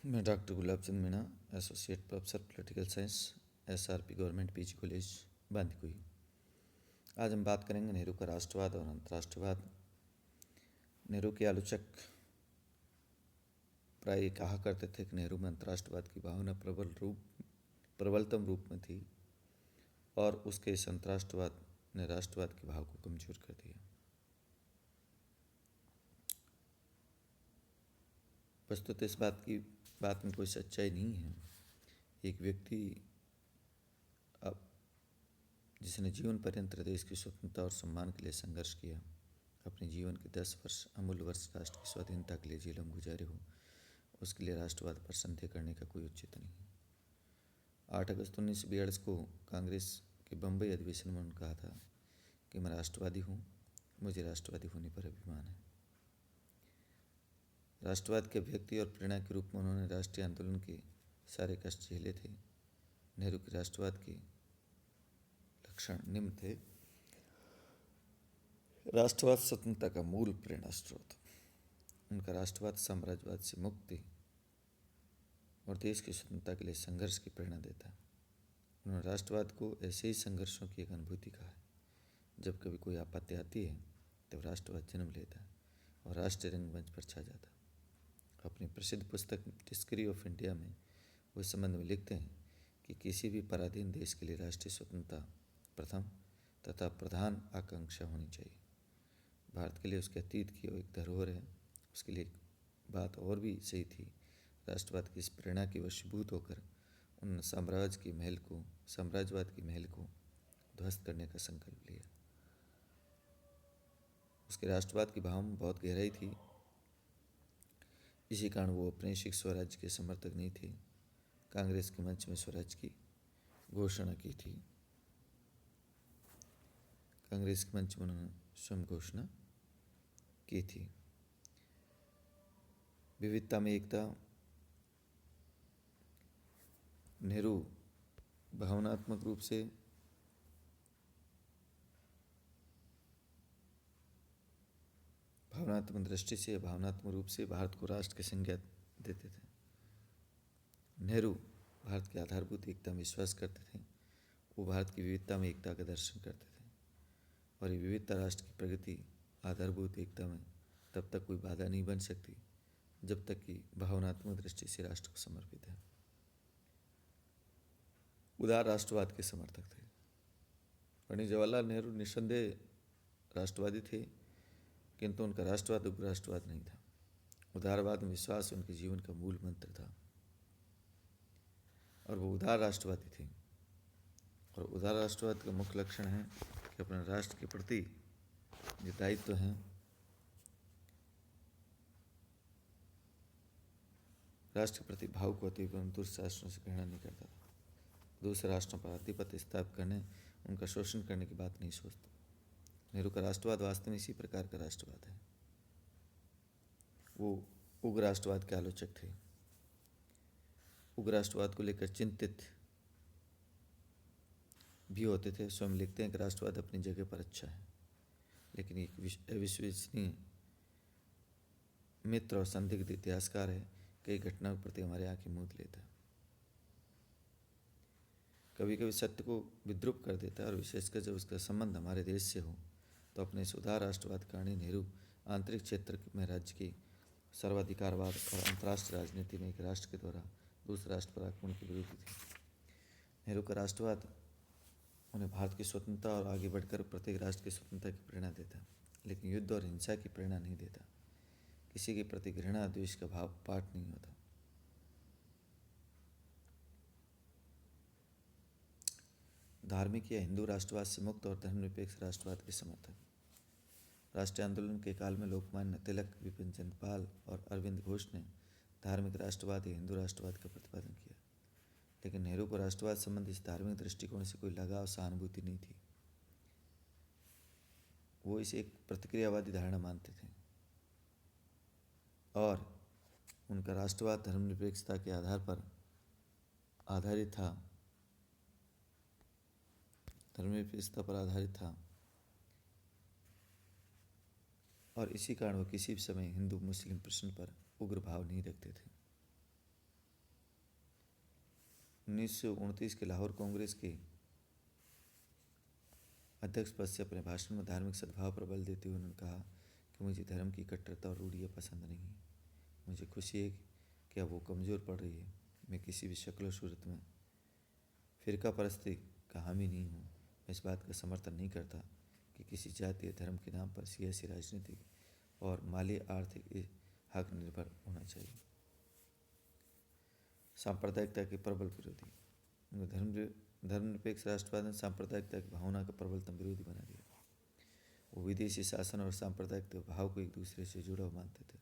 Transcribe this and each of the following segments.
मैं doctor Gulab Chand Meena, associate professor political science, SRP government PG college Bandikui. आज हम बात करेंगे नेहरू का राष्ट्रवाद और अंतर्राष्ट्रवाद। नेहरू के आलोचक प्राय कहा करते थे कि नेहरू में अंतर्राष्ट्रवाद की भावना प्रबलतम रूप में थी और उसके इस अंतर्राष्ट्रवाद ने राष्ट्रवाद के भाव को कमजोर कर दिया। वस्तुतः इस बात में कोई सच्चाई नहीं है। एक व्यक्ति अब जिसने जीवन पर्यंत देश की स्वतंत्रता और सम्मान के लिए संघर्ष किया, अपने जीवन के 10 वर्ष अमूल्य वर्ष राष्ट्र की स्वाधीनता के लिए जेलों में गुजारे हो, उसके लिए राष्ट्रवाद पर संदेह करने का कोई औचित्य नहीं है। 8 अगस्त 1942 को कांग्रेस के बम्बई अधिवेशन में उन्होंने कहा था कि मैं राष्ट्रवादी हूँ, मुझे राष्ट्रवादी होने पर अभिमान है। राष्ट्रवाद के अभिव्यक्ति और प्रेरणा के रूप में उन्होंने राष्ट्रीय आंदोलन के सारे कष्ट झेले थे। नेहरू के राष्ट्रवाद के लक्षण निम्न थे। राष्ट्रवाद स्वतंत्रता का मूल प्रेरणा स्रोत। उनका राष्ट्रवाद साम्राज्यवाद से मुक्ति और देश की स्वतंत्रता के लिए संघर्ष की प्रेरणा देता है। उन्होंने राष्ट्रवाद को ऐसे ही संघर्षों की एक अनुभूति कहा है। जब कभी कोई आपत्ति आती है तब राष्ट्रवाद जन्म लेता है और राष्ट्रीय रंगमंच पर छा जाता है। अपनी प्रसिद्ध पुस्तक हिस्ट्री ऑफ इंडिया में वो इस संबंध में लिखते हैं कि किसी भी पराधीन देश के लिए राष्ट्रीय स्वतंत्रता प्रथम तथा प्रधान आकांक्षा होनी चाहिए। भारत के लिए उसके अतीत की एक धरोहर है। उसके लिए एक बात और भी सही थी। राष्ट्रवाद की इस प्रेरणा की वशीभूत होकर उन्होंने साम्राज्यवाद की महल को ध्वस्त करने का संकल्प लिया। उसके राष्ट्रवाद की भाव में बहुत गहराई थी। इसी कारण वो अपने स्वराज्य के समर्थक नहीं थे। कांग्रेस के मंच में स्वराज की घोषणा की थी। कांग्रेस के मंच में उन्होंने स्वयं घोषणा की थी। विविधता में एकता। नेहरू भावनात्मक रूप से भावनात्मक दृष्टि से भावनात्मक रूप से भारत को राष्ट्र की संज्ञा देते थे। नेहरू भारत की आधारभूत एकता में विश्वास करते थे। वो भारत की विविधता में एकता का दर्शन करते थे और ये विविधता राष्ट्र की प्रगति आधारभूत एकता में तब तक कोई बाधा नहीं बन सकती जब तक कि भावनात्मक दृष्टि से राष्ट्र को समर्पित है। उदार राष्ट्रवाद के समर्थक थे। पंडित जवाहरलाल नेहरू निस्संदेह राष्ट्रवादी थे, किंतु उनका राष्ट्रवाद उग्र राष्ट्रवाद नहीं था। उदारवाद में विश्वास उनके जीवन का मूल मंत्र था और वो उदार राष्ट्रवादी थे। और उदार राष्ट्रवाद का मुख्य लक्षण है कि अपने राष्ट्र के प्रति जो दायित्व हैं, राष्ट्र के प्रति भाव को अति दूसरे राष्ट्रों से घृणा नहीं करता था। दूसरे राष्ट्रों पर आधिपत्य स्थापित करने, उनका शोषण करने की बात नहीं सोचता। नेहरू का राष्ट्रवाद वास्तव में इसी प्रकार का राष्ट्रवाद है। वो उग्र राष्ट्रवाद के आलोचक थे। उग्र राष्ट्रवाद को लेकर चिंतित भी होते थे। स्वयं लिखते हैं कि राष्ट्रवाद अपनी जगह पर अच्छा है, लेकिन एक अविश्वसनीय मित्र और संदिग्ध इतिहासकार है। कई घटनाओं के प्रति हमारे आंखें मूंद लेता है। कभी कभी सत्य को विद्रूप कर देता है और विशेषकर जब उसका संबंध हमारे देश से हो तो अपने सुधार राष्ट्रवाद कारण नेहरू आंतरिक क्षेत्र में राज्य की सर्वाधिकारवाद और अंतर्राष्ट्रीय राजनीति में एक राष्ट्र के द्वारा दूसरे राष्ट्र पर आक्रमण के विरोधी थे। नेहरू का राष्ट्रवाद उन्हें भारत की स्वतंत्रता और आगे बढ़कर प्रत्येक राष्ट्र की स्वतंत्रता की प्रेरणा देता, लेकिन युद्ध और हिंसा की प्रेरणा नहीं देता। किसी के प्रति घृणा द्वेष का भाव पाठ नहीं होता। धार्मिक या हिंदू राष्ट्रवाद से मुक्त और धर्मनिरपेक्ष राष्ट्रवाद के समर्थक। राष्ट्रीय आंदोलन के काल में लोकमान्य तिलक, विपिन चंद्र पाल और अरविंद घोष ने धार्मिक राष्ट्रवाद या हिंदू राष्ट्रवाद का प्रतिपादन किया, लेकिन नेहरू को राष्ट्रवाद संबंधी इस धार्मिक दृष्टिकोण से कोई लगाव सहानुभूति नहीं थी। वो इसे एक प्रतिक्रियावादी धारणा मानते थे और उनका राष्ट्रवाद धर्मनिरपेक्षता के आधार पर आधारित था। धर्मनिरपेक्षता पर आधारित था और इसी कारण वो किसी भी समय हिंदू मुस्लिम प्रश्न पर उग्र भाव नहीं रखते थे। 1929 के लाहौर कांग्रेस के अध्यक्ष पद से अपने भाषण में धार्मिक सद्भाव पर बल देते हुए उन्होंने कहा कि मुझे धर्म की कट्टरता और रूढ़ियाँ पसंद नहीं। मुझे खुशी है कि अब वो कमज़ोर पड़ रही है। मैं किसी भी शक्ल और सूरत में फ़िरका परस्ती का हामी नहीं हूँ। मैं इस बात का समर्थन नहीं करता कि किसी जाति या धर्म के नाम पर सियासी, राजनीतिक और माली आर्थिक हक निर्भर होना चाहिए। सांप्रदायिकता के प्रबल विरोधी। धर्मनिरपेक्ष राष्ट्रवाद ने सांप्रदायिकता की भावना का प्रबलतम विरोधी बना दिया। वो विदेशी शासन और सांप्रदायिकता भाव को एक दूसरे से जुड़ा हुआ मानते थे।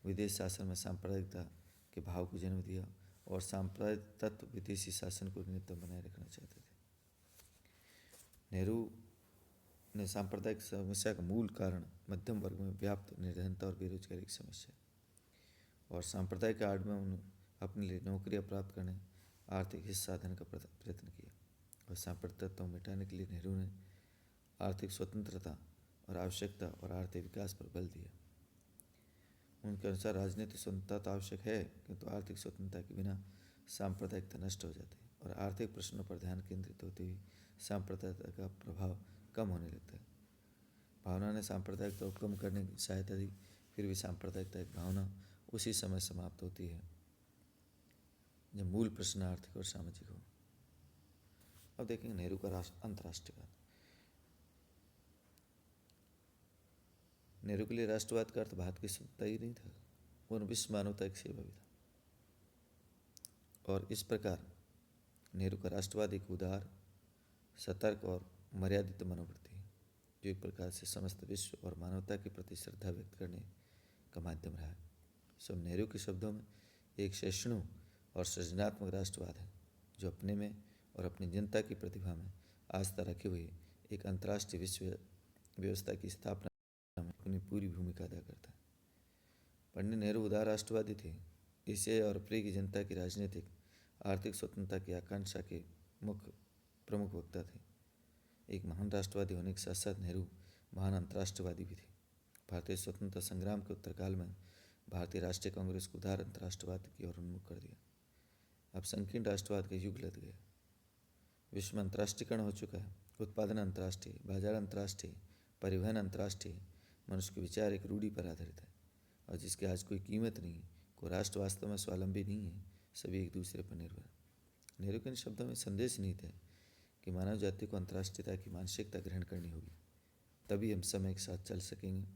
विदेश शासन में सांप्रदायिकता के भाव को जन्म दिया और सांप्रदायिक तत्व विदेशी शासन को न्यूनतम बनाए रखना चाहते थे। नेहरू ने सांप्रदायिक समस्या का मूल कारण मध्यम वर्ग में व्याप्त निर्धनता और बेरोजगारी की समस्या और सांप्रदायिक आड़ में उन्होंने अपने लिए नौकरियां प्राप्त करने आर्थिक हित साधन का प्रयत्न किया और सांप्रदायिकता को मिटाने के लिए नेहरू ने आर्थिक स्वतंत्रता और आवश्यकता और आर्थिक विकास पर बल दिया। उनके अनुसार राजनीतिक स्वतंत्रता तो आवश्यक है, किंतु आर्थिक स्वतंत्रता के बिना सांप्रदायिकता नष्ट हो जाती है और आर्थिक प्रश्नों पर ध्यान केंद्रित होते हुए सांप्रदायिकता का प्रभाव कम होने लगता है। भावना ने सांप्रदायिकता को कम करने की सहायता दी, फिर भी सांप्रदायिकता की भावना उसी समय समाप्त होती है जब मूल प्रश्न आर्थिक और सामाजिक हो। अब देखेंगे नेहरू का अंतर्राष्ट्रीयवाद। नेहरू के लिए राष्ट्रवाद का अर्थ भारत की स्वतंत्रता ही नहीं था, वह विश्व मानवता की सेवा भी था। और इस प्रकार नेहरू का राष्ट्रवाद एक उदार, सतर्क और मर्यादित मनोवृत्ति है, जो एक प्रकार से समस्त विश्व और मानवता के प्रति श्रद्धा व्यक्त करने का माध्यम रहा है। सब नेहरू के शब्दों में एक सहिष्णु और सृजनात्मक राष्ट्रवाद है, जो अपने में और अपनी जनता की प्रतिभा में आस्था रखे हुए एक अंतर्राष्ट्रीय विश्व व्यवस्था की स्थापना में अपनी पूरी भूमिका अदा करता है। पंडित नेहरू उदार राष्ट्रवादी थे। एशिया और अफ्रीका की जनता की राजनीतिक आर्थिक स्वतंत्रता की आकांक्षा के प्रमुख वक्ता थे। एक महान राष्ट्रवादी होने के साथ साथ नेहरू महान अंतर्राष्ट्रवादी भी थे। भारतीय स्वतंत्रता संग्राम के उत्तरकाल में भारतीय राष्ट्रीय कांग्रेस को उदार अंतर्राष्ट्रवाद की ओर उन्मुख कर दिया। अब संकीर्ण राष्ट्रवाद का युग लद गया। विश्व में अंतर्राष्ट्रीयकरण हो चुका है। उत्पादन अंतर्राष्ट्रीय, बाजार अंतर्राष्ट्रीय, परिवहन अंतर्राष्ट्रीय। मनुष्य के विचार एक रूढ़ी पर आधारित है और जिसकी आज कोई कीमत नहीं है। कोई राष्ट्र वास्तव में स्वावलंबी नहीं है, सभी एक दूसरे पर निर्भर। नेहरू के इन शब्दों में संदेश नहीं था कि मानव जाति को अंतर्राष्ट्रीयता की मानसिकता ग्रहण करनी होगी, तभी हम समय के साथ चल सकेंगे।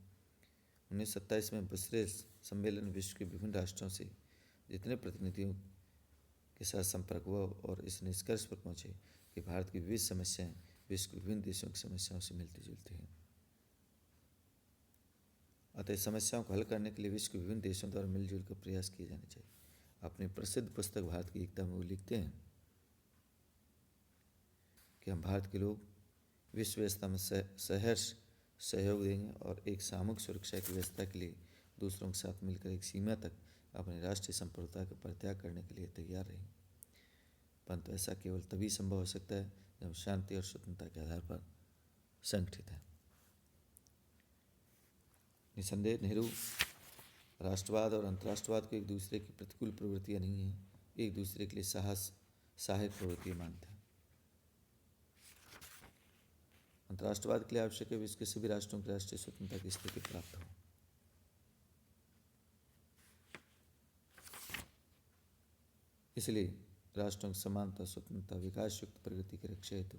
1927 में ब्रसेल्स सम्मेलन में विश्व के विभिन्न राष्ट्रों से जितने प्रतिनिधियों के साथ संपर्क हुआ और इस निष्कर्ष पर पहुंचे कि भारत की विविध समस्याएं विश्व के विभिन्न देशों की समस्याओं से मिलती जुलती हैं। अतः समस्याओं को हल करने के लिए विश्व के विभिन्न देशों द्वारा मिलजुल कर प्रयास किए जाने चाहिए। अपनी प्रसिद्ध पुस्तक भारत की एकता में वो लिखते हैं कि हम भारत के लोग विश्व व्यवस्था में सहर्ष सहयोग देंगे और एक सामूहिक सुरक्षा की व्यवस्था के लिए दूसरों के साथ मिलकर एक सीमा तक अपनी राष्ट्रीय संप्रभुता का परित्याग करने के लिए तैयार रहेंगे। परंतु ऐसा केवल तभी संभव हो सकता है जब शांति और स्वतंत्रता के आधार पर संगठित है। निसंदेह नेहरू राष्ट्रवाद और अंतर्राष्ट्रवाद को एक दूसरे की प्रतिकूल प्रवृत्तियां नहीं हैं, एक दूसरे के लिए सहायक प्रवृत्तियां मानते हैं। अंतर्राष्ट्रवाद के लिए आवश्यक है विश्व के सभी राष्ट्रों की राष्ट्रीय स्वतंत्रता की स्थिति प्राप्त हो। इसलिए राष्ट्रों की समानता, स्वतंत्रता, विकास युक्त प्रगति की रक्षा हेतु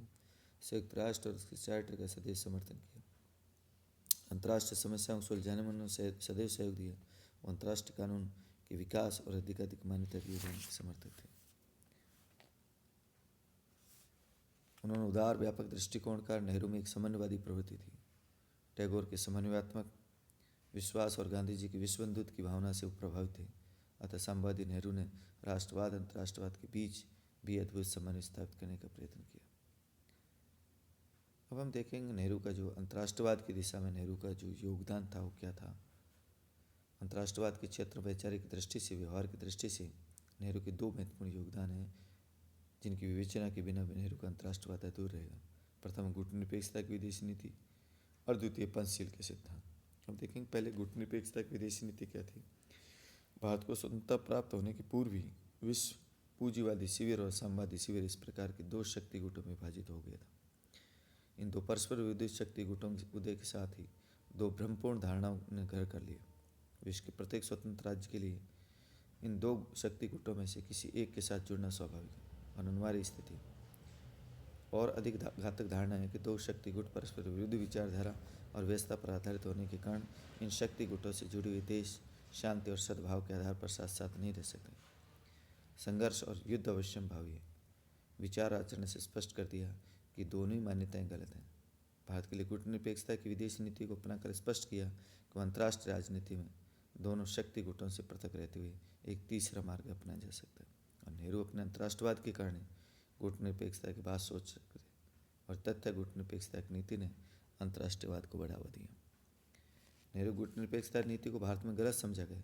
संयुक्त राष्ट्र और उसके चार्टर का सदैव समर्थन किया। अंतर्राष्ट्रीय समस्याओं को सुलझाने में उन्होंने सदैव सहयोग दिया। वो अंतर्राष्ट्रीय कानून के विकास और अधिकाधिक मान्यता दिए जाने के समर्थक थे। उन्होंने उदार व्यापक दृष्टिकोण का नेहरू में एक समन्वयवादी प्रवृत्ति थी। टैगोर के समन्वयात्मक विश्वास और गांधी जी की विश्व बंधुत्व की भावना से वो प्रभावित थे। अतः साम्यवादी नेहरू ने राष्ट्रवाद अंतर्राष्ट्रवाद के बीच भी अद्भुत समन्वय स्थापित करने का प्रयत्न किया। अब हम देखेंगे नेहरू का जो अंतर्राष्ट्रवाद की दिशा में नेहरू का जो योगदान था वो क्या था। अंतर्राष्ट्रवाद के क्षेत्र वैचारिक दृष्टि से, व्यवहार की दृष्टि से नेहरू के दो महत्वपूर्ण योगदान हैं जिनकी विवेचना के बिना नेहरू का अंतर्राष्ट्रवाद अधूर रहेगा। प्रथम गुटनिरपेक्षता की विदेशी नीति और द्वितीय पंचशील के सिद्धांत। अब देखेंगे पहले गुटनिरपेक्षता की विदेशी नीति क्या थी। भारत को स्वतंत्रता प्राप्त होने के पूर्व ही विश्व पूंजीवादी शिविर और साम्यवादी शिविर इस प्रकार के दो शक्ति गुटों में विभाजित हो गया था। इन दो परस्पर विरोधी शक्ति गुटों के उदय के साथ ही दो भ्रमपूर्ण धारणाओं ने घर कर लिया। विश्व के प्रत्येक स्वतंत्र राज्य के लिए इन दो शक्ति गुटों में से किसी एक के साथ जुड़ना स्वाभाविक और अनिवार्य स्थिति। और अधिक घातक धारणा है कि दो शक्ति गुट परस्पर विरुद्ध विचारधारा और व्यवस्था पर आधारित होने के कारण इन शक्ति गुटों से जुड़े हुए देश शांति और सद्भाव के आधार पर साथ साथ नहीं रह सकते। संघर्ष और युद्ध अवश्यंभावी है। विचार आचरण से स्पष्ट कर दिया कि दोनों ही मान्यताएं गलत हैं। भारत के लिए कूटनिरपेक्षता की विदेशी नीति को अपनाकर स्पष्ट किया कि अंतर्राष्ट्रीय राजनीति में दोनों शक्ति गुटों से पृथक रहते हुए एक तीसरा मार्ग अपनाया जा सकता है। और नेहरू अपने अंतर्राष्ट्रवाद के कारण कूटनिरपेक्षता की बात सोच सकते थे और तथ्य कूटनिरपेक्षता की नीति ने अंतर्राष्ट्रीयवाद को बढ़ावा दिया। नेहरू कूटनिरपेक्षता नीति को भारत में गलत समझा गया।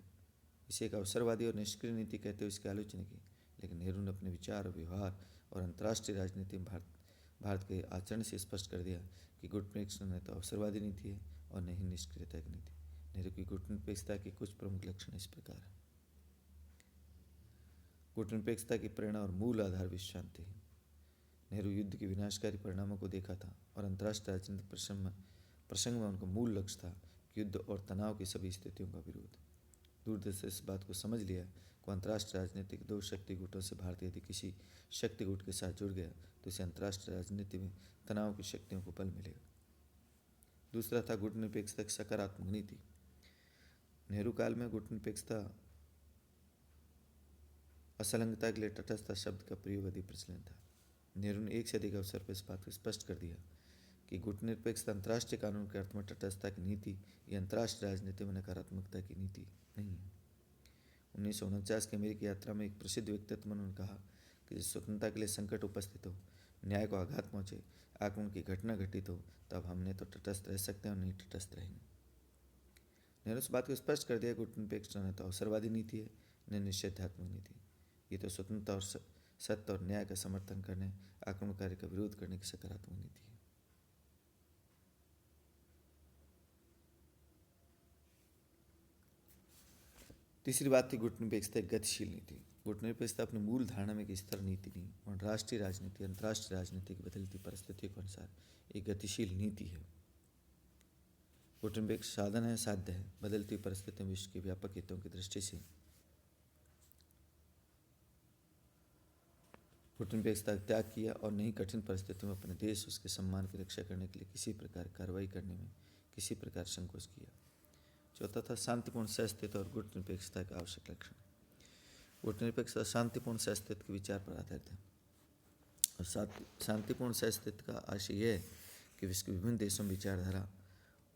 इसे एक अवसरवादी और निष्क्रिय नीति कहते हुए इसकी आलोचना की, लेकिन नेहरू ने अपने विचार और व्यवहार और अंतर्राष्ट्रीय राजनीति में भारत के आचरण से स्पष्ट कर दिया कि कूटनिरपेक्षता न तो अवसरवादी नीति है और न ही निष्क्रियता की नीति। नेहरू की कूटनिरपेक्षता के कुछ प्रमुख लक्षण इस प्रकार हैं। कूटनिरपेक्षता की प्रेरणा और मूल आधार विश्व शांति है। नेहरू युद्ध के विनाशकारी परिणामों को देखा था और अंतर्राष्ट्रीय राजनीतिक प्रसंग में उनका मूल लक्ष्य था कि युद्ध और तनाव की सभी स्थितियों का विरोध। दूरदर्शी इस बात को समझ लिया कि अंतर्राष्ट्रीय राजनीति के दो शक्ति गुटों से भारत यदि किसी शक्ति गुट के साथ जुड़ गया तो इसे अंतर्राष्ट्रीय राजनीति में तनाव की शक्तियों को बल मिलेगा। दूसरा था कूटनिरपेक्षता की सकारात्मक नीति। नेहरू काल में कूटनिरपेक्षता असंलग्नता के लिए तटस्थ शब्द का प्रयोग अधिक प्रचलन था। नेहरू ने एक से अधिक अवसर पर इस बात को स्पष्ट कर दिया कि कूटनिरपेक्षता अंतर्राष्ट्रीय कानून के अर्थ में तटस्थता की नीति या अंतर्राष्ट्रीय राजनीति में नकारात्मकता की नीति नहीं है। 1949 की अमेरिकी यात्रा में एक प्रसिद्ध व्यक्तित्व ने उन्होंने कहा कि जब स्वतंत्रता के लिए संकट उपस्थित हो, न्याय को आघात पहुँचे, आक्रमण की घटना घटित हो, तब हमने तो तटस्थ रह सकते हैं और नहीं तटस्थ रहेंगे। नेहरू इस बात को स्पष्ट कर दिया कि कूटनिरपेक्षता न तो अवसरवादी नीति है न निषेधात्मक नीति। ये तो स्वतंत्रता और सत्य और न्याय का समर्थन करने, आक्रमणकारी का विरोध करने की सकारात्मक नीति है। तीसरी बात थी कूटनिरपेक्षता एक गतिशील नीति। कूटनिरपेक्षता अपनी मूल धारणा में एक स्थिर नीति नहीं और राष्ट्रीय राजनीति अंतर्राष्ट्रीय राजनीति की बदलती परिस्थितियों के अनुसार एक गतिशील नीति है। कूटनिरपेक्ष साधन है, साध्य है। बदलती परिस्थितियों में विश्व के व्यापक हितों की दृष्टि से कूटनिरपेक्षता का त्याग किया और नई कठिन परिस्थितियों में अपने देश उसके सम्मान की रक्षा करने के लिए किसी प्रकार कार्रवाई करने में किसी प्रकार संकोच किया। चौथा था शांतिपूर्ण सहअस्तित्व और कूटनिरपेक्षता का आवश्यक लक्षण। कूटनिरपेक्षता शांतिपूर्ण सहअस्तित्व के विचार पर आधारित है और शांतिपूर्ण सहअस्तित्व का आशय यह है कि विश्व के विभिन्न देशों में विचारधारा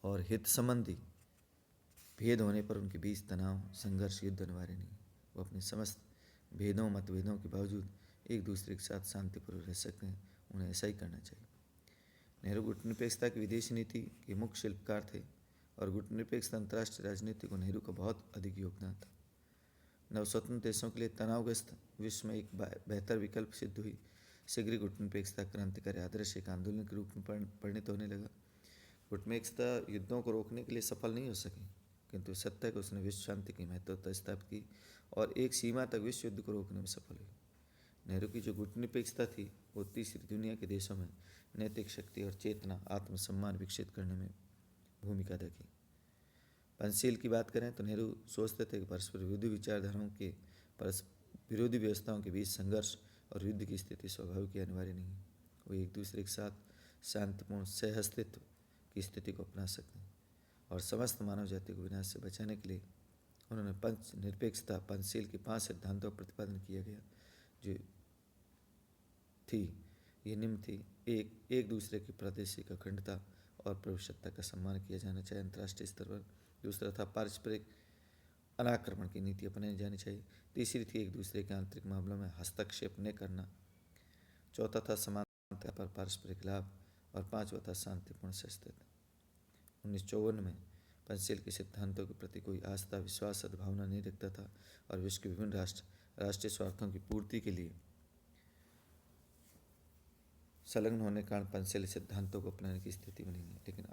और हित संबंधी भेद होने पर उनके बीच तनाव, संघर्ष, युद्ध अनिवार्य नहीं। वो अपने समस्त भेदों मतभेदों के बावजूद एक दूसरे के साथ शांतिपूर्वक रह सकते हैं। उन्हें ऐसा ही करना चाहिए। नेहरू कूटनिरपेक्षता की विदेशी नीति के मुख्य शिल्पकार थे और कूटनिरपेक्षता अंतर्राष्ट्रीय राजनीति को नेहरू का बहुत अधिक योगदान था। नवस्वतंत्र देशों के लिए तनावग्रस्त विश्व में एक बेहतर विकल्प सिद्ध हुई। शीघ्र कूटनिरपेक्षता क्रांतिकारी आदर्श एक आंदोलन के रूप में परिणत होने लगा। कूटनिरपेक्षता युद्धों को रोकने के लिए सफल नहीं हो सकी, किंतु सत्य को उसने विश्व शांति की महत्वता स्थापित की और एक सीमा तक विश्व युद्ध को रोकने में सफल हुई। नेहरू की जो कूटनिरपेक्षता थी वो तीसरी दुनिया के देशों में नैतिक शक्ति और चेतना, आत्मसम्मान विकसित करने में भूमिका अदा की। पंचशील की बात करें तो नेहरू सोचते थे कि परस्पर विरोधी विचारधाराओं के विरोधी व्यवस्थाओं के बीच संघर्ष और युद्ध की स्थिति स्वाभाविक या अनिवार्य नहीं है। वो एक दूसरे के साथ शांतिपूर्ण सहअस्तित्व की स्थिति को अपना सकते हैं और समस्त मानव जाति को विनाश से बचाने के लिए उन्होंने पंच निरपेक्षता पंचशील के 5 सिद्धांतों का प्रतिपादन किया गया जो थी ये निम्न थी। एक दूसरे की प्रादेशिक अखंडता और प्रभुसत्ता का सम्मान किया जाना चाहिए अंतर्राष्ट्रीय स्तर पर। दूसरा था पारस्परिक अनाक्रमण की नीति अपनाई जानी चाहिए। तीसरी थी एक दूसरे के आंतरिक मामलों में हस्तक्षेप न करना। चौथा था समानता पर पारस्परिक लाभ और पांचवा था शांतिपूर्ण सहअस्तित्व। 1954 में पंचशील के सिद्धांतों के प्रति कोई आस्था, विश्वास, सद्भावना नहीं रखता था और विश्व के विभिन्न राष्ट्रीय स्वार्थों की पूर्ति के लिए संलग्न होने के कारण पंचशील सिद्धांतों को अपनाने की स्थिति में नहीं है। लेकिन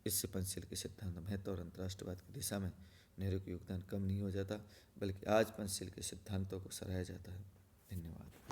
इससे पंचशील के सिद्धांत महत्व और अंतर्राष्ट्रवाद की दिशा में नेहरू का योगदान कम नहीं हो जाता, बल्कि आज पंचशील के सिद्धांतों को सराहा जाता है। धन्यवाद।